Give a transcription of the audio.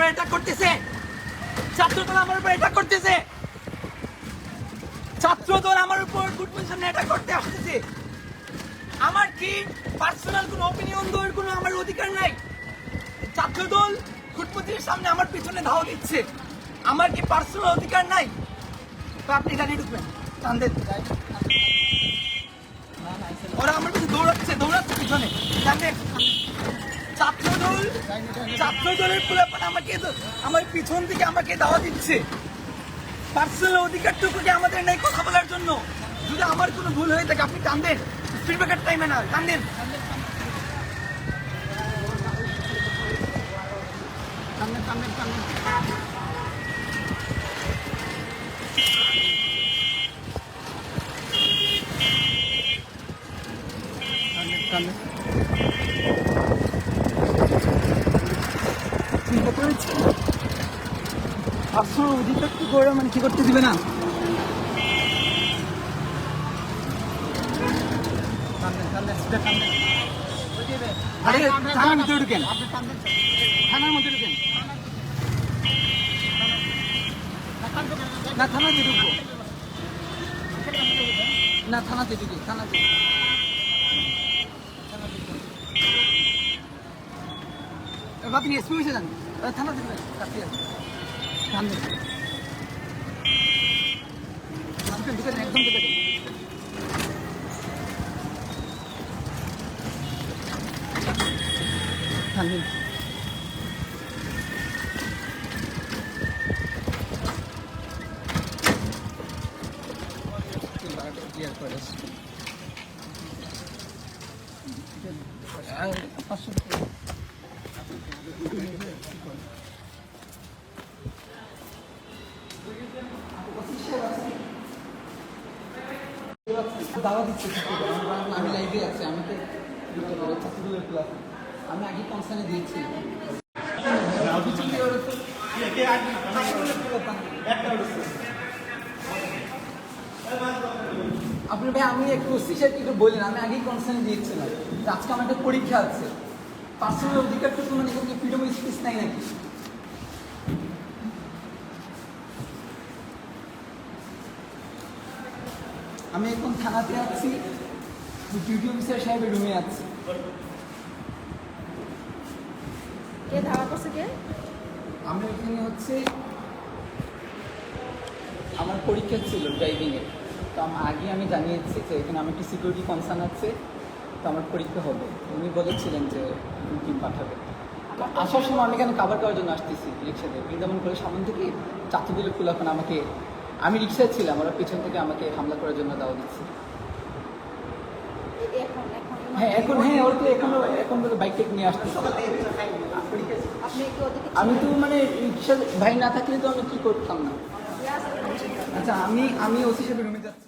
Attack করতেছে, ছাত্রদল আমার উপর অ্যাটাক করতেছে, ছাত্রদল আমার উপর গুড পজিশনে অ্যাটাক করতে আসতেছে। আমার কি পার্সোনাল কোনো অপিনিয়ন দেওয়ার কোনো আমার অধিকার নাই? ছাত্রদল ফুটপথের সামনে আমার পিছনে ধাওয়া দিচ্ছে, আমার কি পার্সোনাল অধিকার নাই? তো আপনি এখানে ঢুকবেন, টানদের ওরা আমার পিছনে দৌড়াচ্ছে পিছনে, টানদের। ছাত্রদলের পোলাপান আমাকে আমার পিছন থেকে আমাকে ধাওয়া দিচ্ছে। পার্সোনাল অধিকারটুকু কি আমাদের নাই কথা বলার জন্য? যদি আমার কোনো ভুল হয়ে থাকে আপনি টানদের, স্পিড ব্রেকার টাইমে না, টানদের। চিন্তা করেছি পার্সোনাল অধিকারটুকু করে মানে কি করতে দিবে না? আরে থানার ভিতরে ঢুকেন, থানার মধ্যে ঢুকেন। না থানাতে ঢুকবো না, থানাতে ঢুকি, থানাতে আপনি এসপি হয়েছে যান, থানাতে ঢুকেন, কাছে আছে সামনে ঢুকে দেন, একদম ঢুকে দেন। সামনে ক্লিয়ার করে দাওয়া দিচ্ছে, আমি লাইভে আছি, আমাকে আমি আগে কনসার্নে দিয়েছি। আপনি ভাই আমি একটু ওসি সাহেবকে একটু বললেন, আমি আগেই কনসার্ন দিয়েছিলাম আজকে আমার একটা পরীক্ষা আছে, পার্সোনাল অধিকারটুকু মানে কোনো ফ্রিডম অফ স্পিচ নাই নাকি? আমি এখন থানাতে আছি, ডিউটি অফিসার সাহেবের রুমে আছি। কে ধাওয়া করছে কে? আমরা এখানে হচ্ছে আমার পরীক্ষা ছিল ড্রাইভিংয়ের, তো আগে আমি জানিয়েছি যে এখানে আমার একটি সিকিউরিটি কনসার্ন আছে, তো আমার পরীক্ষা হবে। উনি বলেছিলেন যে টিম পাঠাবে। আসার সময় আমি এখানে কাভার করার জন্য আসতেছি রিক্সাতে, কিন্তু এমন করে সামনে থেকে ছাত্রদলের খোলাখন আমাকে, আমি রিক্সায় ছিলাম, ওরা পিছন থেকে আমাকে হামলা করার জন্য দাওয়া দিচ্ছে। হ্যাঁ এখন, হ্যাঁ ওর তো এখন বাইক টেক নিয়ে আসতেছে। আমি তো মানে রিক্সা ভাই না থাকলে তো আমি কি করতাম না। আচ্ছা আমি ওসি সাহেবের রুমে যাচ্ছি।